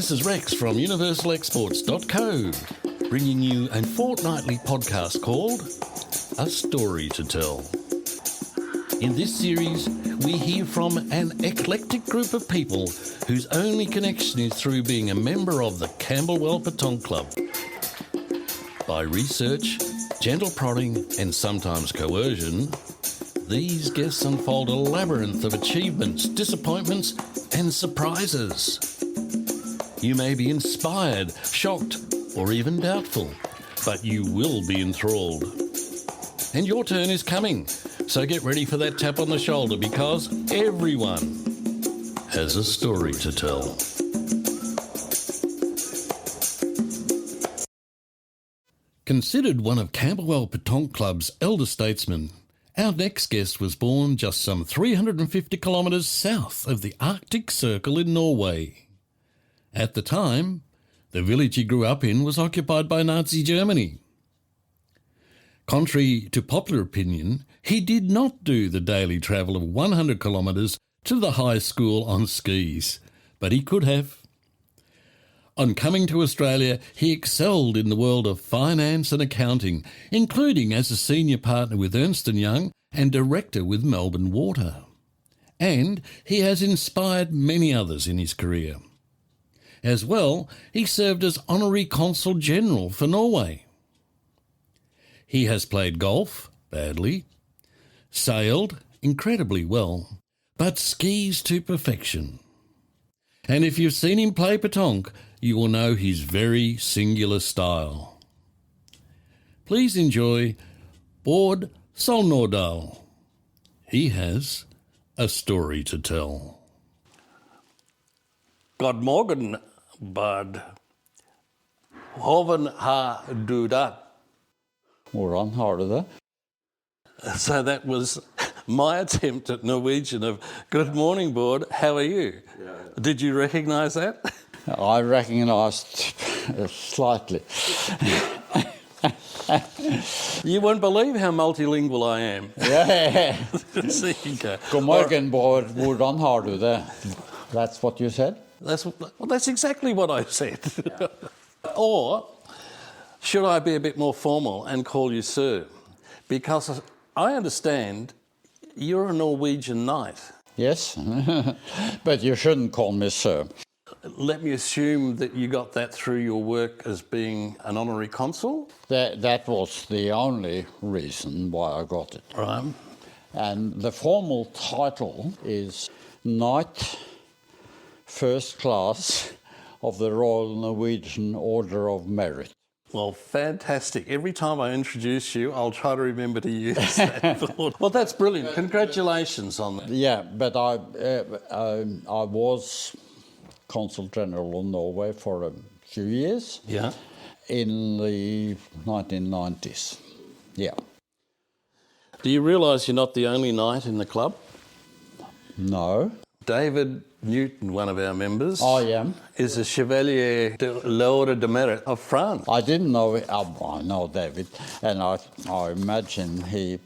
This is Rex from universalexports.co, bringing you a fortnightly podcast called A Story to Tell. In this series, we hear from an eclectic group of people whose only connection is through being a member of the Camberwell Petanque Club. By research, gentle prodding and sometimes coercion, these guests unfold a labyrinth of achievements, disappointments and surprises. You may be inspired, shocked or even doubtful, but you will be enthralled. And your turn is coming, so get ready for that tap on the shoulder because everyone has a story to tell. Considered one of Camberwell Petanque Club's elder statesmen, our next guest was born just some 350 kilometres south of the Arctic Circle in Norway. At the time, the village he grew up in was occupied by Nazi Germany. Contrary to popular opinion, he did not do the daily travel of 100 kilometres to the high school on skis, but he could have. On coming to Australia, he excelled in the world of finance and accounting, including as a senior partner with Earnst Young and Director with Melbourne Water. And he has inspired many others in his career. As well, he served as Honorary Consul General for Norway. He has played golf, badly, sailed incredibly well, but skis to perfection. And if you've seen him play petanque, you will know his very singular style. Please enjoy Baard Solnordal. He has a story to tell. God morgen, Baard. Hvordan har du det? Hvordan har du det? So that was my attempt at Norwegian of good morning, Baard. How are you? Yeah. Did you recognise that? I recognised slightly. You won't believe how multilingual I am. Yeah. There you go. God morgen, Baard. Hvordan har du det? That's what you said? That's exactly what I said. Yeah. Or should I be a bit more formal and call you sir? Because I understand you're a Norwegian knight. Yes, but you shouldn't call me sir. Let me assume that you got that through your work as being an honorary consul? That was the only reason why I got it. Right. And the formal title is Knight First Class of the Royal Norwegian Order of Merit. Well, fantastic. Every time I introduce you, I'll try to remember to use that. Well, that's brilliant. Congratulations on that. Yeah, but I was Consul General of Norway for a few years. Yeah. In the 1990s. Yeah. Do you realise you're not the only knight in the club? No. David Newton, one of our members, I am. Is a Chevalier de l'Ordre de Mérite of France. I didn't know it. I know David, and I imagine he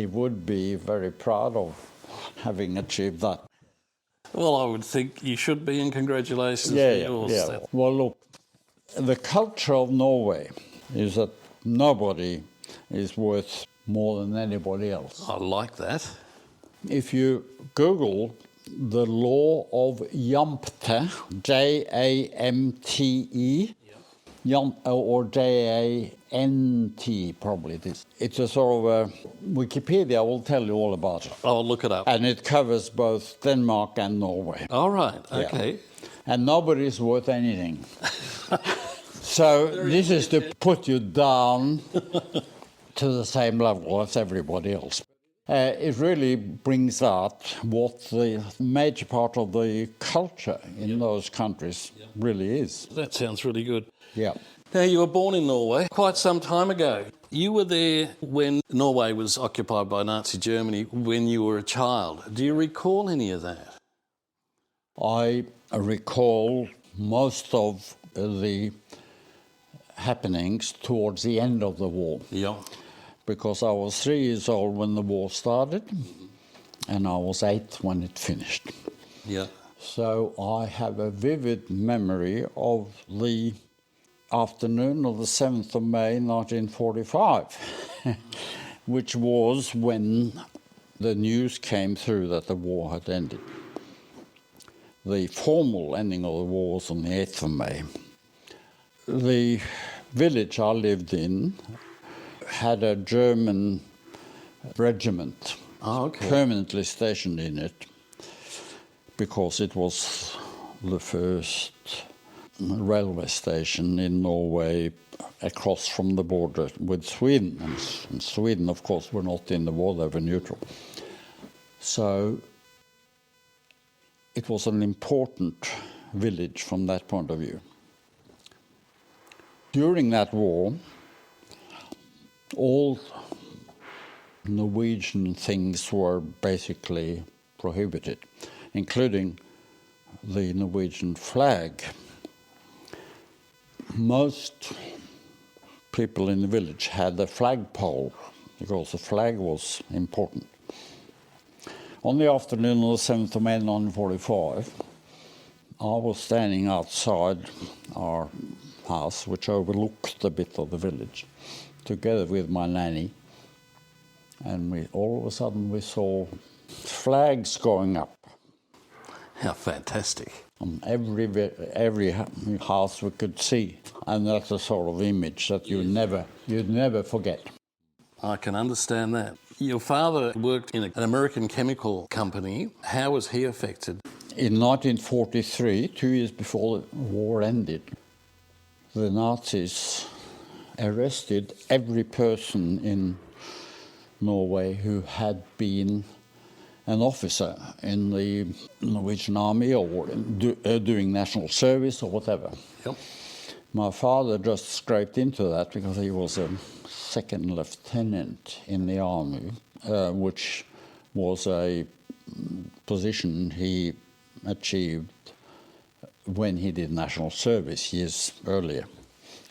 would be very proud of having achieved that. Well, I would think you should be, and congratulations Yeah. yours. Well, look, the culture of Norway is that nobody is worth more than anybody else. I like that. If you Google the law of Jamte, Jamte, or Jant, probably it is. It's a sort of Wikipedia will tell you all about it. I'll look it up. And it covers both Denmark and Norway. All right, okay. Yeah. And nobody's worth anything. So this is to put you down to the same level as everybody else. It really brings out what the major part of the culture in those countries really is. That sounds really good. Yeah. Now, you were born in Norway quite some time ago. You were there when Norway was occupied by Nazi Germany when you were a child. Do you recall any of that? I recall most of the happenings towards the end of the war. Yeah. Because I was 3 years old when the war started, and I was 8 when it finished. Yeah. So I have a vivid memory of the afternoon of the 7th of May 1945, which was when the news came through that the war had ended. The formal ending of the war was on the 8th of May. The village I lived in had a German regiment permanently stationed in it, because it was the first railway station in Norway across from the border with Sweden. And Sweden, of course, were not in the war, they were neutral. So it was an important village from that point of view. During that war, all Norwegian things were basically prohibited, including the Norwegian flag. Most people in the village had a flagpole because the flag was important. On the afternoon of the 7th of May 1945, I was standing outside our house, which overlooked a bit of the village, together with my nanny, and all of a sudden we saw flags going up. How fantastic. On every house we could see, and that's a sort of image that you'd never forget. I can understand that. Your father worked in an American chemical company. How was he affected? In 1943, 2 years before the war ended, the Nazis arrested every person in Norway who had been an officer in the Norwegian army or doing national service or whatever. Yep. My father just scraped into that because he was a second lieutenant in the army, which was a position he achieved when he did national service years earlier.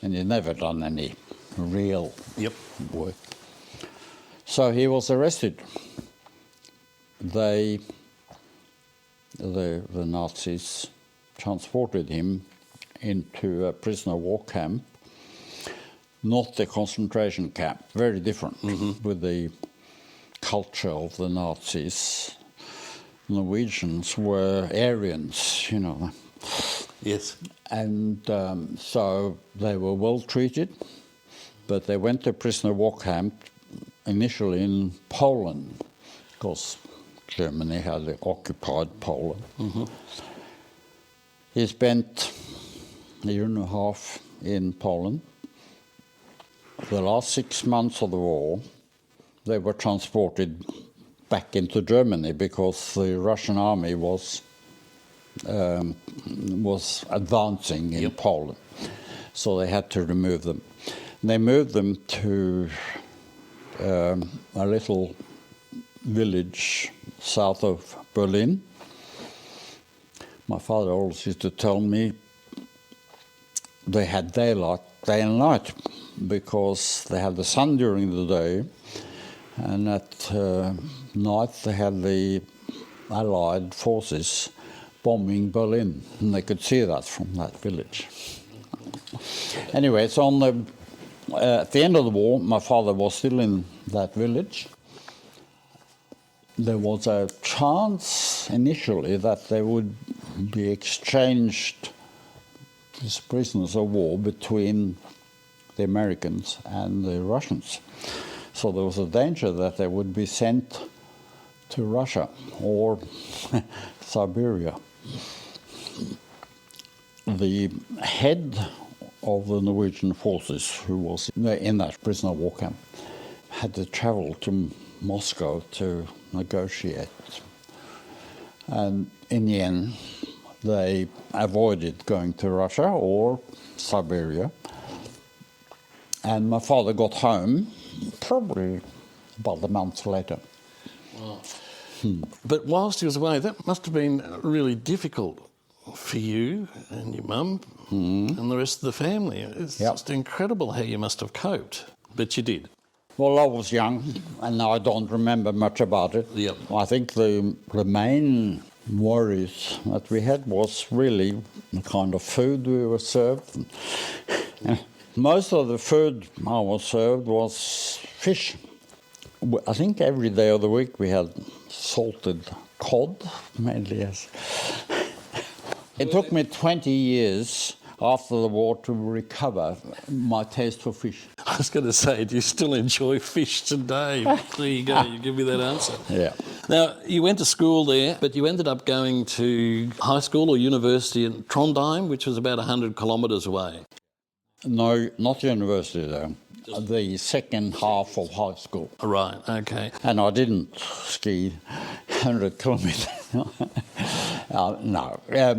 And he'd never done any real work. So he was arrested. The Nazis transported him into a prisoner of war camp, not the concentration camp, very different with the culture of the Nazis. Norwegians were Aryans, you know. Yes. And so they were well treated, but they went to prisoner of war camp initially in Poland, because Germany had occupied Poland. He spent a year and a half in Poland. The last 6 months of the war, they were transported back into Germany because the Russian army was advancing in Poland. So they had to remove them. They moved them to a little village south of Berlin. My father always used to tell me they had daylight, day and night, because they had the sun during the day, and at night they had the Allied forces bombing Berlin, and they could see that from that village. Anyway, so at the end of the war, my father was still in that village. There was a chance initially that they would be exchanged as prisoners of war between the Americans and the Russians. So there was a danger that they would be sent to Russia or Siberia. The head of the Norwegian forces, who was in that prisoner of war camp, had to travel to Moscow to negotiate. And in the end, they avoided going to Russia or Siberia. And my father got home probably about a month later. Wow. But whilst he was away, that must have been really difficult for you and your mum and the rest of the family. It's just incredible how you must have coped, but you did. Well, I was young, and I don't remember much about it. Yep. I think the main worries that we had was really the kind of food we were served. Most of the food I was served was fish. I think every day of the week we had salted cod, mainly, yes. It took me 20 years after the war to recover my taste for fish. I was going to say, do you still enjoy fish today? There you go, you give me that answer. Yeah. Now, you went to school there, but you ended up going to high school or university in Trondheim, which was about 100 kilometres away. No, not university though. The second half of high school. Right, okay. And I didn't ski 100 kilometres. No, I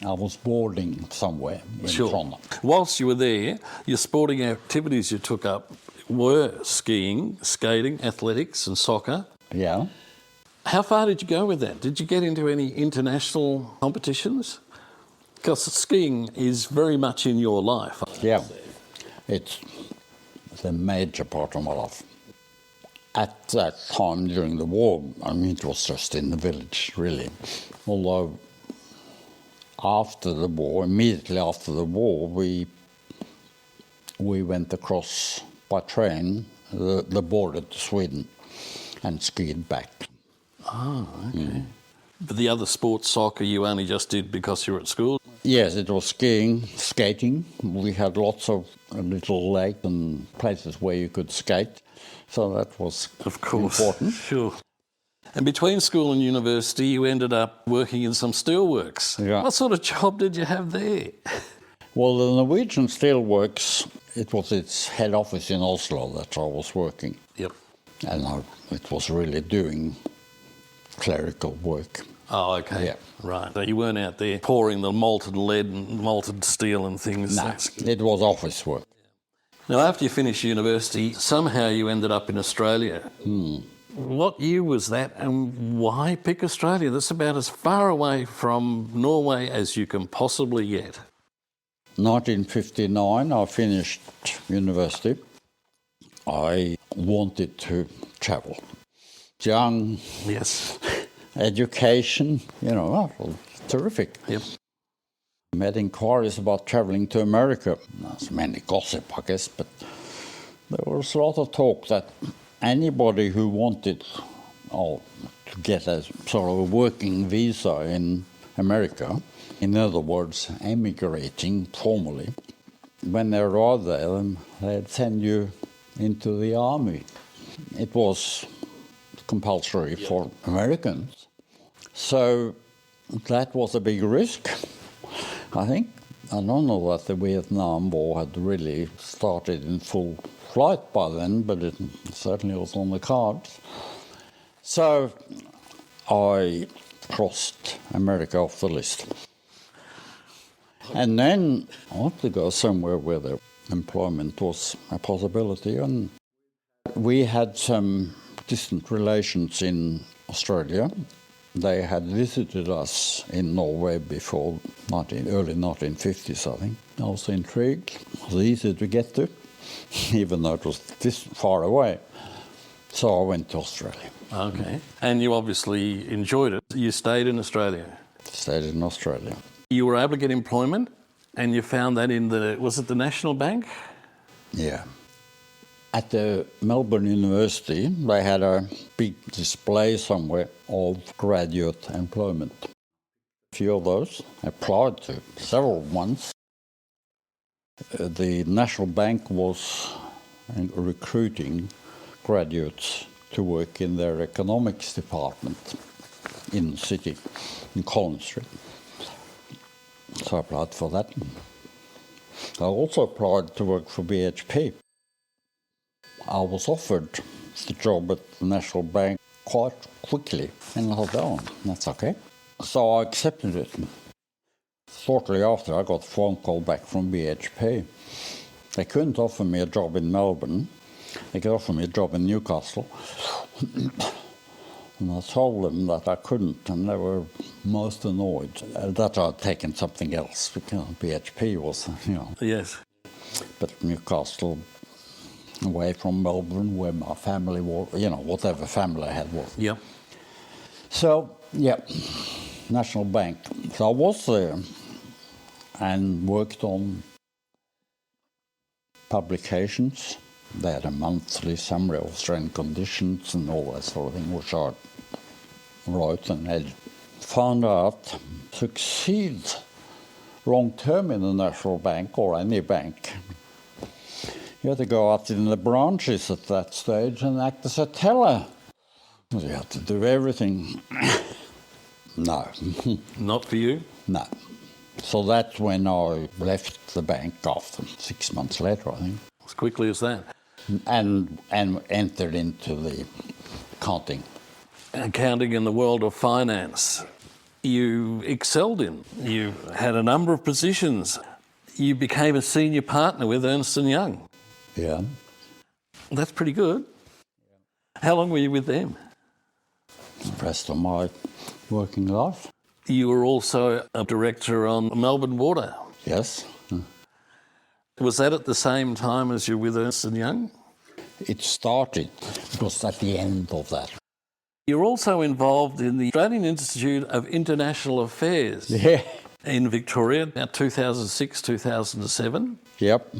was boarding somewhere in Trondheim. Whilst you were there, your sporting activities you took up were skiing, skating, athletics and soccer. Yeah. How far did you go with that? Did you get into any international competitions? Because skiing is very much in your life. Yeah, it's a major part of my life. At that time during the war, I mean, it was just in the village, really. Although after the war, immediately after the war, we went across by train the border to Sweden and skied back. Oh, okay. But the other sports, soccer, you only just did because you were at school? Yes, it was skiing, skating. We had lots of little lakes and places where you could skate. So that was important. Sure. And between school and university, you ended up working in some steelworks. Yeah. What sort of job did you have there? Well, the Norwegian Steelworks, it was its head office in Oslo that I was working. Yep. And it was really doing clerical work. Oh, okay. Yeah. Right. So you weren't out there pouring the molten lead and molten steel and things. No, it was office work. Now, after you finished university, somehow you ended up in Australia. What year was that, and why pick Australia? That's about as far away from Norway as you can possibly get. 1959, I finished university. I wanted to travel. Young, Yes. education, terrific. Yep. Made inquiries about travelling to America. There's many gossip, I guess, but there was a lot of talk that anybody who wanted to get a sort of a working visa in America, in other words, emigrating formally, when they arrived there, they'd send you into the army. It was compulsory for Americans. So that was a big risk, I think. I don't know that the Vietnam War had really started in full flight by then, but it certainly was on the cards. So I crossed America off the list. And then I wanted to go somewhere where the employment was a possibility. And we had some distant relations in Australia. They had visited us in Norway before, early 1950s, I think. I was intrigued. It was easy to get to, even though it was this far away. So I went to Australia. Okay. And you obviously enjoyed it. You stayed in Australia. Stayed in Australia. You were able to get employment, and you found that in was it the National Bank? Yeah. At the Melbourne University, they had a big display somewhere of graduate employment. A few of those applied to, several ones. The National Bank was recruiting graduates to work in their economics department in the city, in Collins Street. So I applied for that. I also applied to work for BHP. I was offered the job at the National Bank quite quickly, and I thought, oh, that's okay. So I accepted it. Shortly after, I got a phone call back from BHP. They couldn't offer me a job in Melbourne. They could offer me a job in Newcastle. And I told them that I couldn't, and they were most annoyed that I'd taken something else, because BHP was, Yes. But Newcastle, away from Melbourne, where my family was, whatever family I had was. Yep. So Yeah, National Bank. So I was there and worked on publications. They had a monthly summary of Australian conditions and all that sort of thing, which I wrote and had found out succeed long-term in the National Bank or any bank. You had to go out in the branches at that stage and act as a teller. You had to do everything. No. Not for you? No. So that's when I left the bank after 6 months later, I think. As quickly as that? And entered into the accounting. Accounting in the world of finance, you excelled in. You had a number of positions. You became a senior partner with Earnst Young. Yeah. That's pretty good. How long were you with them? The rest of my working life. You were also a director on Melbourne Water. Yes. Was that at the same time as you were with Earnst Young? It started. It was at the end of that. You're also involved in the Australian Institute of International Affairs Yeah. in Victoria, about 2006, 2007. Yep.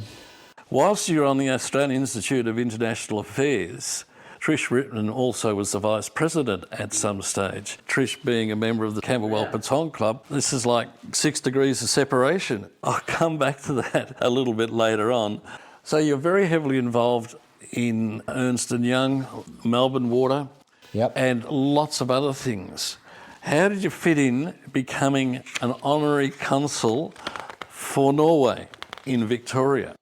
Whilst you were on the Australian Institute of International Affairs, Trish Rittman also was the Vice President at some stage. Trish being a member of the Camberwell Petanque Club, this is like 6 degrees of separation. I'll come back to that a little bit later on. So you're very heavily involved in Earnst Young, Melbourne Water, Yep. and lots of other things. How did you fit in becoming an Honorary Consul for Norway in Victoria?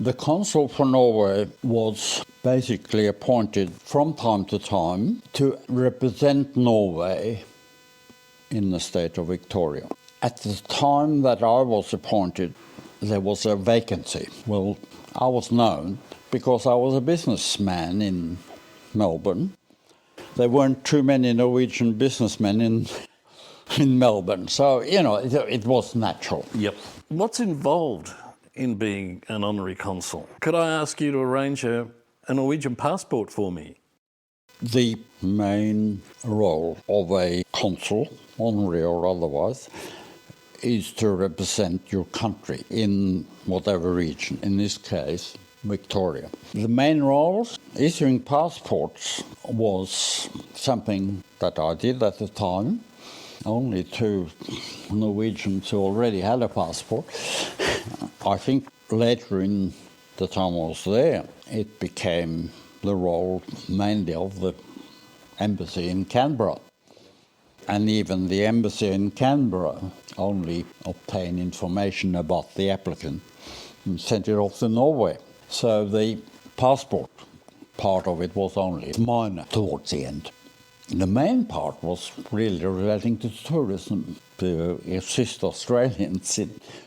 The consul for Norway was basically appointed from time to time to represent Norway in the state of Victoria. At the time that I was appointed, there was a vacancy. Well, I was known because I was a businessman in Melbourne. There weren't too many Norwegian businessmen in Melbourne, so, it was natural. Yep. What's involved in being an honorary consul? Could I ask you to arrange a Norwegian passport for me? The main role of a consul, honorary or otherwise, is to represent your country in whatever region, in this case, Victoria. The main roles, issuing passports, was something that I did at the time, only to Norwegians who already had a passport. I think later in the time I was there, it became the role mainly of the embassy in Canberra. And even the embassy in Canberra only obtained information about the applicant and sent it off to Norway. So the passport part of it was only minor towards the end. The main part was really relating to tourism, to assist Australians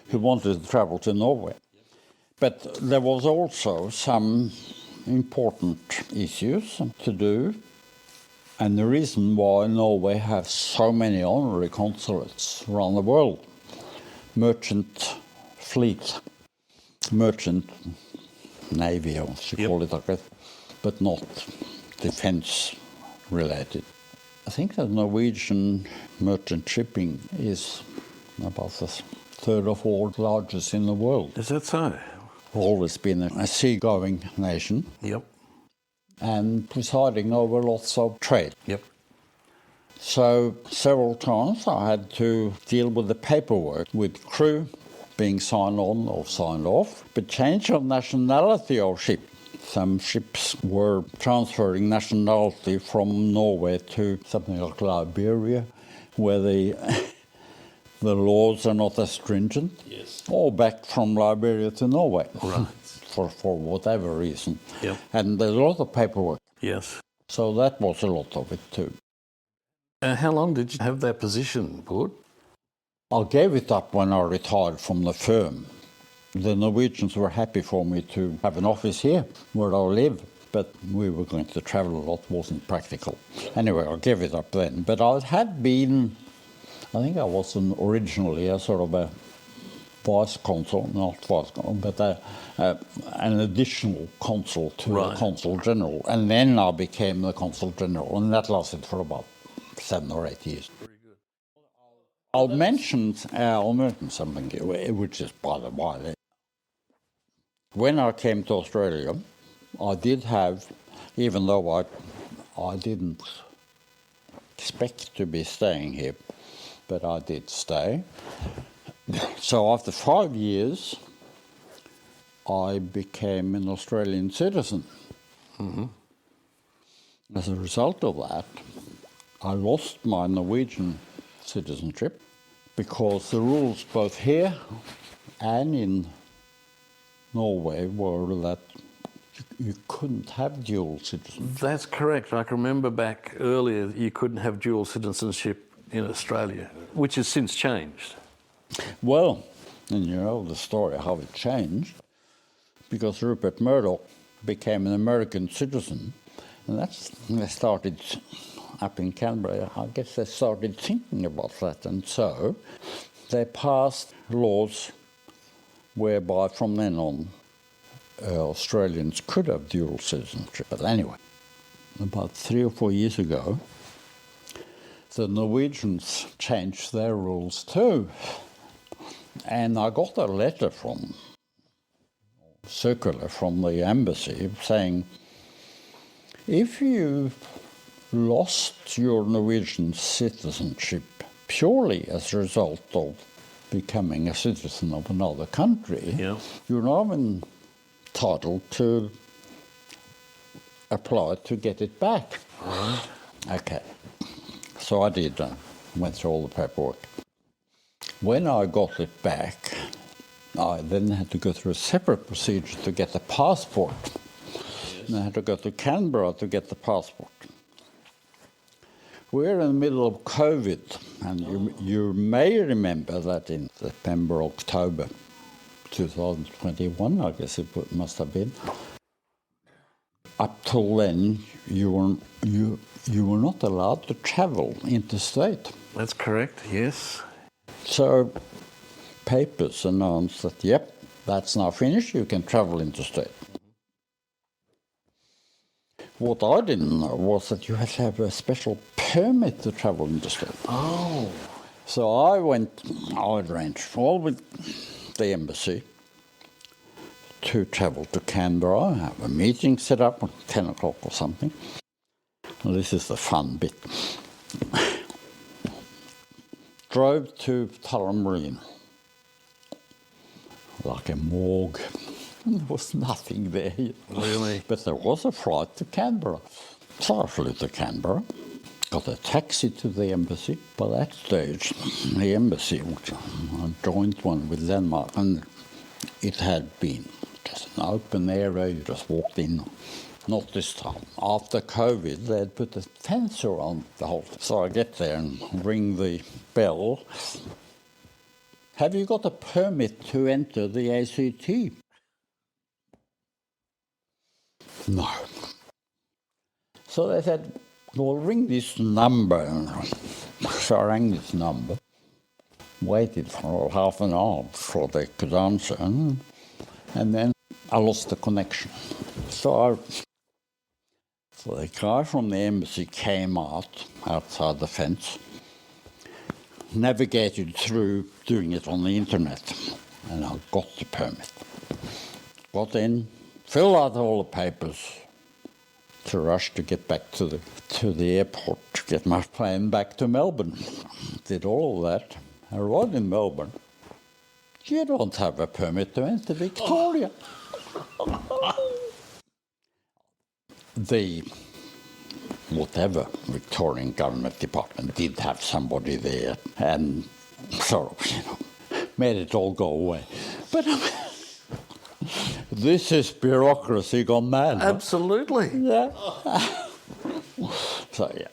who wanted to travel to Norway. But there was also some important issues to do. And the reason why Norway has so many honorary consulates around the world, merchant fleet, merchant navy, or what you call it, like that, but not defence related. I think that Norwegian merchant shipping is about the third or fourth largest in the world. Is that so? Always been a seagoing nation. Yep. And presiding over lots of trade. Yep. So several times I had to deal with the paperwork, with crew being signed on or signed off, but change of nationality of ship. Some ships were transferring nationality from Norway to something like Liberia, where the laws are not as stringent, Yes. or back from Liberia to Norway. Right. For whatever reason. Yep. And there's a lot of paperwork. Yes. So that was a lot of it too. How long did you have that position, Baard? I gave it up when I retired from the firm. The Norwegians were happy for me to have an office here where I live, but we were going to travel a lot, wasn't practical. Anyway, I gave it up then. But I had been, I think I was originally a sort of a vice consul, not vice consul, but an additional consul to the consul general. And then I became the consul general, and that lasted for about 7 or 8 years. Very good. I'll mention something, which is by the way. When I came to Australia, I did have, even though I didn't expect to be staying here, but I did stay. So after 5 years, I became an Australian citizen. Mm-hmm. As a result of that, I lost my Norwegian citizenship because the rules both here and in Norway were that you couldn't have dual citizenship. That's correct. I can remember back earlier you couldn't have dual citizenship in Australia, which has since changed. Well, and you know the story how it changed, because Rupert Murdoch became an American citizen, and they started up in Canberra. I guess they started thinking about that, and so they passed laws whereby from then on Australians could have dual citizenship. But anyway, about 3 or 4 years ago, the Norwegians changed their rules too. And I got a letter circular from the embassy saying, if you lost your Norwegian citizenship purely as a result of becoming a citizen of another country, you're now entitled to apply to get it back. Right. Okay. So I did, went through all the paperwork. When I got it back, I then had to go through a separate procedure to get the passport. Yes. And I had to go to Canberra to get the passport. We're in the middle of COVID, and you may remember that in September, October 2021, I guess it must have been. Up till then, you were not allowed to travel interstate. That's correct, yes. So papers announced that, yep, that's now finished, you can travel interstate. What I didn't know was that you had to have a special permit to travel interstate. Oh. So I arranged all with the embassy to travel to Canberra, have a meeting set up at 10 o'clock or something. And this is the fun bit. Drove to Tullamarine, like a morgue. There was nothing there. Really? But there was a flight to Canberra. So I flew to Canberra, got a taxi to the embassy. By that stage, the embassy, which a joint one with Denmark, and it had been just an open area, you just walked in. Not this time. After COVID, they had put a fence around the whole thing. So I get there and ring the bell. Have you got a permit to enter the ACT? No. So they said, well, ring this number. So I rang this number, waited for half an hour before they could answer, and then I lost the connection. So the guy from the embassy came outside the fence, navigated through doing it on the internet, and I got the permit. Got in, filled out all the papers to rush to get back to the airport to get my plane back to Melbourne. Did all of that. I arrived in Melbourne. You don't have a permit to enter Victoria. The whatever Victorian government department did have somebody there and sort of, made it all go away. But this is bureaucracy gone mad. Absolutely. Yeah. So, yeah.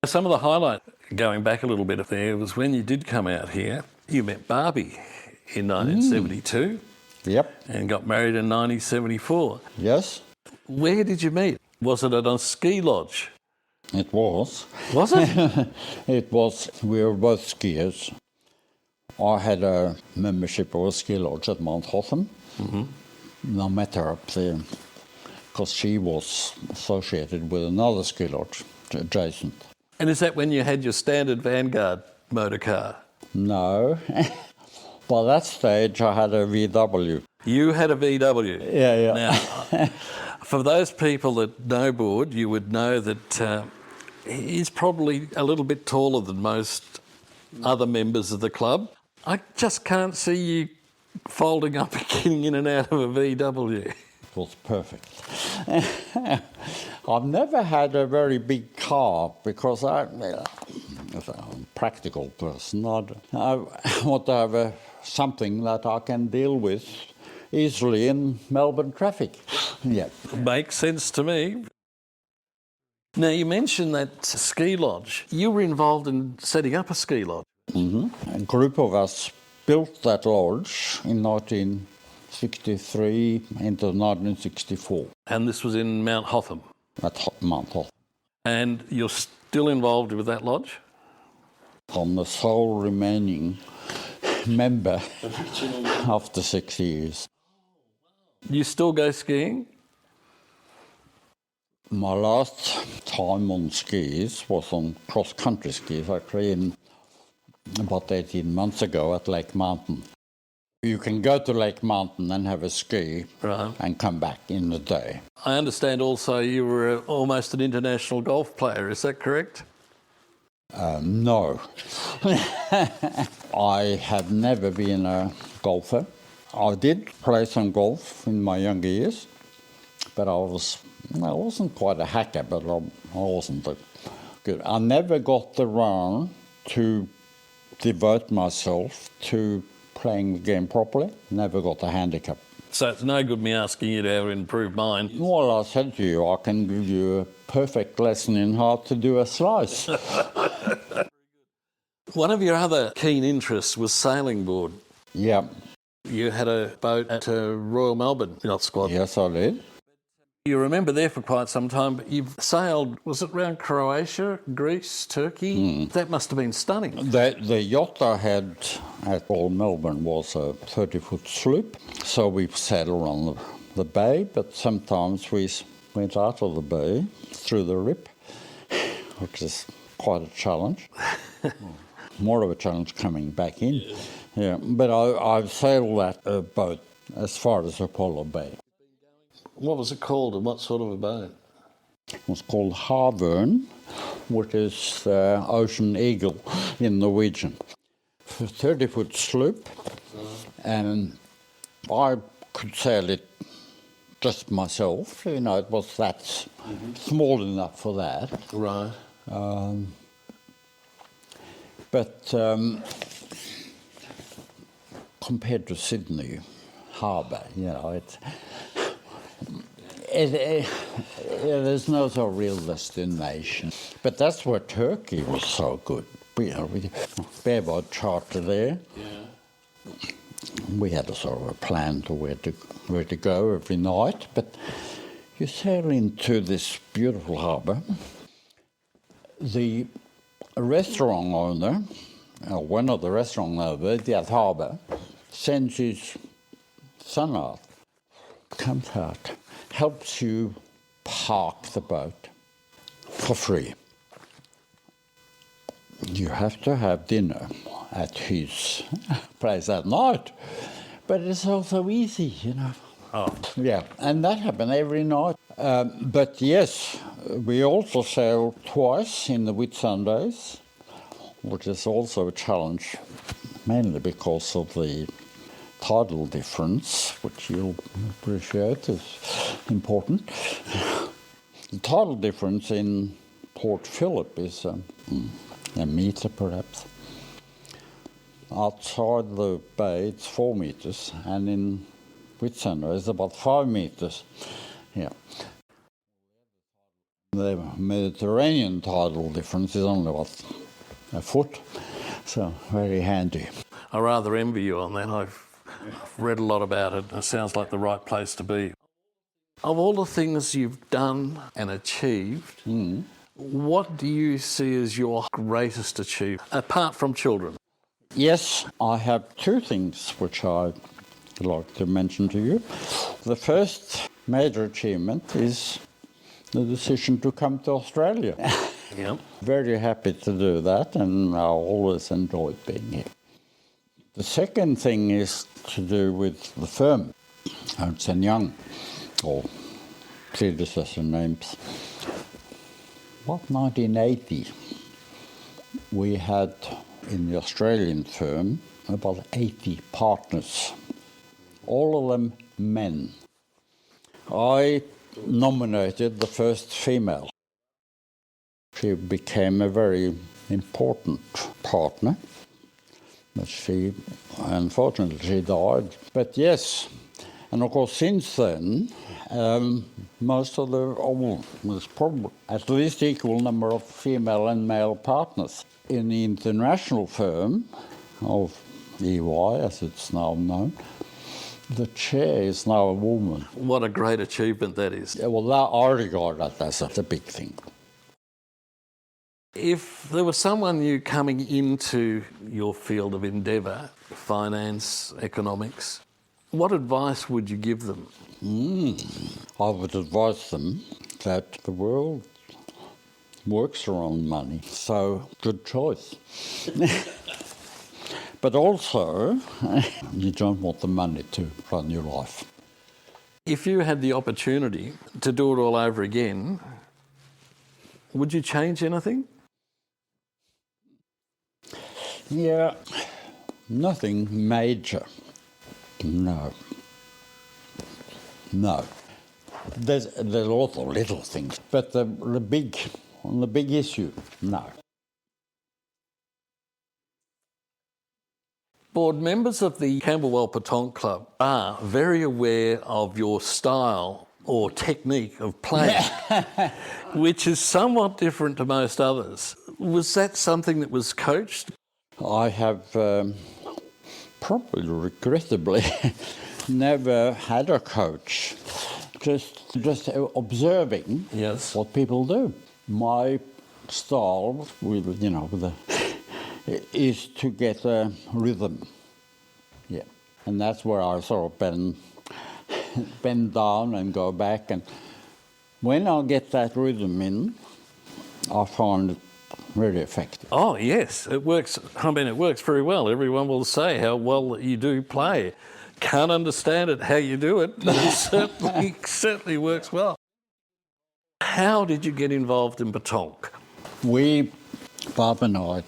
Some of the highlight, going back a little bit there, was when you did come out here, you met Barbie in 1972. Yep. And got married in 1974. Yes. Where did you meet? Was it at a ski lodge? It was. Was it? It was. We were both skiers. I had a membership of a ski lodge at Mount Hotham. Mm-hmm. I met her up there because she was associated with another ski lodge adjacent. And is that when you had your standard Vanguard motor car? No. By that stage, I had a VW. You had a VW? Yeah. Now, for those people that know Baard, you would know that he's probably a little bit taller than most other members of the club. I just can't see you folding up and getting in and out of a VW. It was perfect. I've never had a very big car because I'm a practical person. I want to have something that I can deal with easily in Melbourne traffic. Yeah. Makes sense to me. Now, you mentioned that ski lodge. You were involved in setting up a ski lodge. Mm-hmm. A group of us built that lodge in 1963 into 1964. And this was in Mount Hotham? At Mount Hotham. And you're still involved with that lodge? I'm the sole remaining member after 6 years. You still go skiing? My last time on skis was on cross-country skis, actually about 18 months ago at Lake Mountain. You can go to Lake Mountain and have a ski and come back in the day. I understand also you were almost an international golf player, is that correct? No. I have never been a golfer. I did play some golf in my younger years, but I wasn't quite a hacker, but I wasn't good. I never got around to devote myself to playing the game properly. Never got a handicap. So it's no good me asking you to ever improve mine. Well, I said to you, I can give you a perfect lesson in how to do a slice. One of your other keen interests was sailing, Baard. Yeah. You had a boat at Royal Melbourne Yacht Squad. Yes, I did. You remember there for quite some time, but you've sailed, was it around Croatia, Greece, Turkey? That must have been stunning. The yacht I had at Royal Melbourne was a 30-foot sloop, so we sailed around the bay, but sometimes we went out of the bay through the rip, which is quite a challenge. More of a challenge coming back in. Yeah, but I've sailed that boat as far as Apollo Bay. What was it called and what sort of a boat? It was called Havørn, which is the Ocean Eagle in Norwegian. A 30-foot sloop, and I could sail it just myself. You know, it was that small enough for that. Right. But compared to Sydney Harbour, you know, there's no so real destination. But that's where Turkey was so good. We bareboat charter there. Yeah. We had a sort of a plan to where to go every night. But you sail into this beautiful harbour. The restaurant owner, one of the restaurant owners at harbour, sends his son out, comes out, helps you park the boat for free. You have to have dinner at his place that night, but it's also easy, you know. Oh. Yeah, and that happened every night. But yes, we also sailed twice in the Whitsundays, which is also a challenge, mainly because of the tidal difference, which you'll appreciate is important. The tidal difference in Port Phillip is a metre perhaps. Outside the bay it's 4 metres, and in Whitsunday it's about 5 metres. Yeah. The Mediterranean tidal difference is only about a foot, so very handy. I rather envy you on that. I've read a lot about it. It sounds like the right place to be. Of all the things you've done and achieved, what do you see as your greatest achievement, apart from children? Yes, I have 2 things which I'd like to mention to you. The first major achievement is the decision to come to Australia. Yep. Very happy to do that, and I always enjoyed being here. The second thing is to do with the firm, Earnst Young, or predecessor names. About 1980, we had in the Australian firm about 80 partners, all of them men. I nominated the first female. She became a very important partner, but unfortunately, she died. But yes, and of course, since then, most of there's probably at least equal number of female and male partners. In the international firm of EY, as it's now known, the chair is now a woman. What a great achievement that is. Yeah, well, I regard that as a big thing. If there was someone new coming into your field of endeavour, finance, economics, what advice would you give them? I would advise them that the world works around money, so good choice. But also, you don't want the money to run your life. If you had the opportunity to do it all over again, would you change anything? Yeah, nothing major. No. There's a lot of little things, but the big issue, no. Board members of the Camberwell Petanque Club are very aware of your style or technique of playing, which is somewhat different to most others. Was that something that was coached? I have probably regrettably never had a coach. Just observing what people do. My style, is to get a rhythm. Yeah, and that's where I sort of bend down and go back. And when I get that rhythm in, I find it really effective. Oh yes, it works. I mean, it works very well. Everyone will say how well you do play. Can't understand it how you do it, but it certainly works well. How did you get involved in Petanque? Bob and I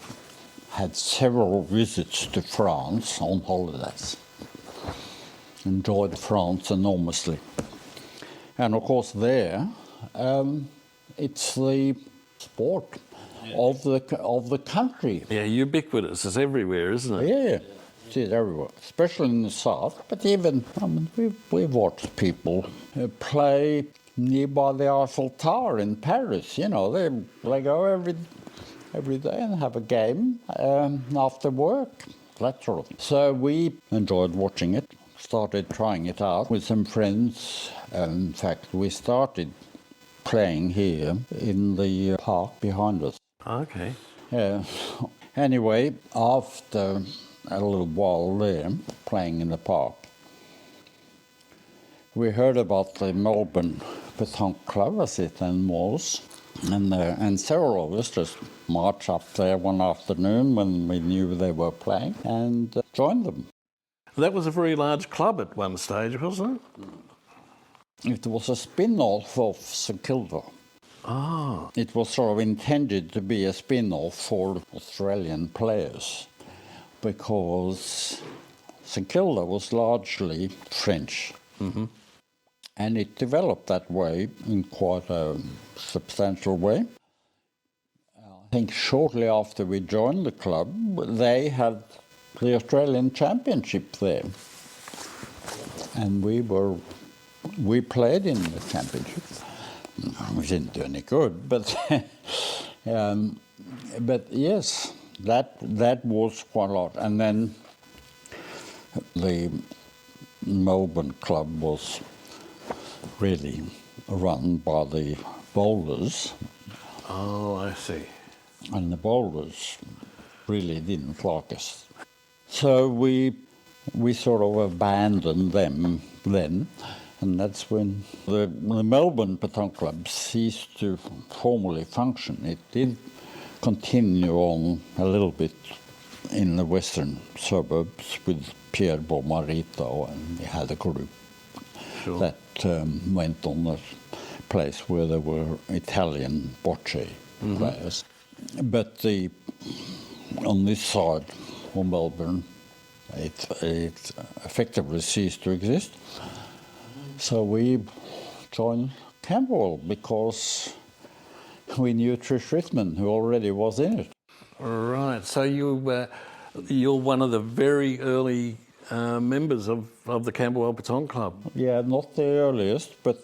had several visits to France on holidays. Enjoyed France enormously. And of course there, it's the sport of the country. Yeah, ubiquitous. It's everywhere, isn't it? Yeah, it's everywhere, especially in the south. But even, we've watched people play nearby the Eiffel Tower in Paris. You know, they go every day and have a game after work, that sort of thing. So we enjoyed watching it, started trying it out with some friends. In fact, we started playing here in the park behind us. Okay. Anyway, after a little while there, playing in the park, we heard about the Melbourne Petanque Club, as it then was, and several of us just marched up there one afternoon when we knew they were playing and joined them. That was a very large club at one stage, wasn't it? It was a spin-off of St Kilda. Ah. It was sort of intended to be a spin-off for Australian players because St Kilda was largely French. Mm-hmm. And it developed that way in quite a substantial way. I think shortly after we joined the club, they had the Australian Championship there. And we played in the championship. We didn't do any good, but yes, that was quite a lot. And then the Melbourne club was really run by the bowlers. Oh, I see. And the bowlers really didn't like us. So we sort of abandoned them then And that's when the Melbourne Petanque Club ceased to formally function. It did continue on a little bit in the western suburbs with Pier Bomarito, and we had a group that went on a place where there were Italian bocce players. But on this side of Melbourne, it effectively ceased to exist. So we joined Camberwell because we knew Trish Rittman, who already was in it. Right. So you're one of the very early members of the Camberwell Petanque Club. Yeah, not the earliest, but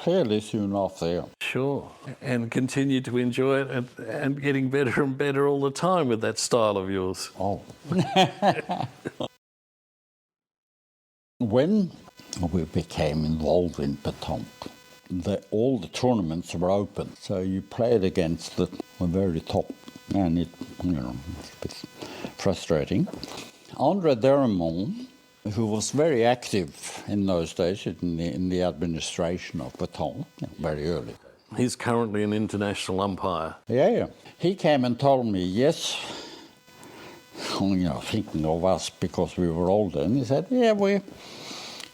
fairly soon after. Yeah. Sure. And continue to enjoy it and getting better and better all the time with that style of yours. Oh. When we became involved in Petanque, all the tournaments were open, so you played against the very top, and it's a bit frustrating. Andre Derrimont, who was very active in those days in the administration of Petanque, very early. He's currently an international umpire. Yeah. He came and told me, yes, thinking of us because we were older, and he said, yeah,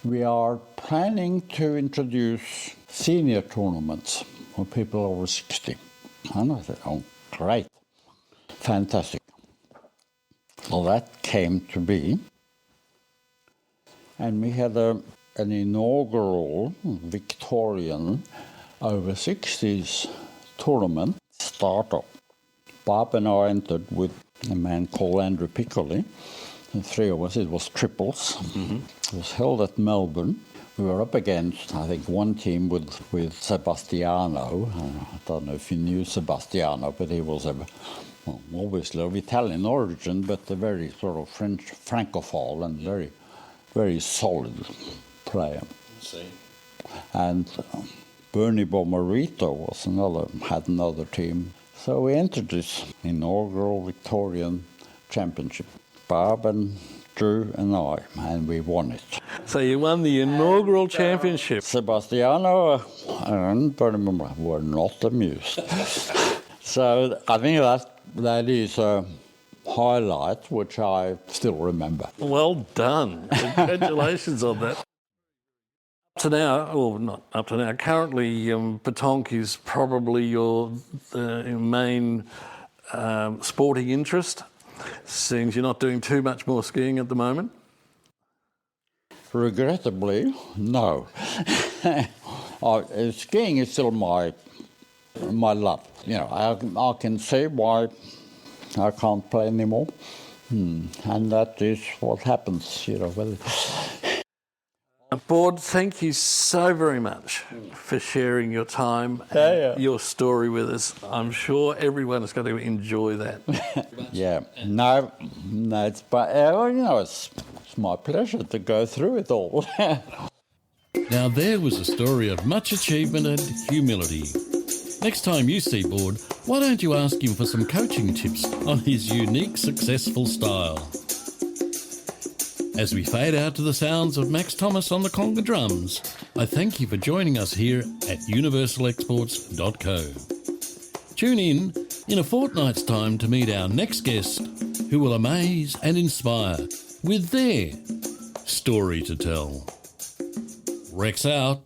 we are planning to introduce senior tournaments for people over 60. And I said, oh, great, fantastic. Well, that came to be. And we had an inaugural Victorian over 60s tournament start-up. Bob and I entered with a man called Andrew Piccoli. The three of us, it was triples. It was held at Melbourne. We were up against, I think, one team with Sebastiano. I don't know if you knew Sebastiano, but he was obviously of Italian origin, but a very sort of French francophile and very, very solid player. And Bernie Bomarito had another team. So we entered this inaugural Victorian championship. Bob and Drew and I, and we won it. So you won the inaugural championship. Sebastiano and Bernie were not amused. So I think that is a highlight which I still remember. Well done. Congratulations on that. Up to now, or not up to now, currently Petanque is probably your main sporting interest. Seems you're not doing too much more skiing at the moment? Regrettably, no. Skiing is still my love. I can say why I can't play anymore, and that is what happens. Baard, thank you so very much for sharing your time and your story with us. I'm sure everyone is going to enjoy that. Yeah, no, it's my pleasure to go through it all. Now there was a story of much achievement and humility. Next time you see Baard, why don't you ask him for some coaching tips on his unique, successful style? As we fade out to the sounds of Max Thomas on the conga drums, I thank you for joining us here at universalexports.co. Tune in a fortnight's time to meet our next guest, who will amaze and inspire with their story to tell. Rex out.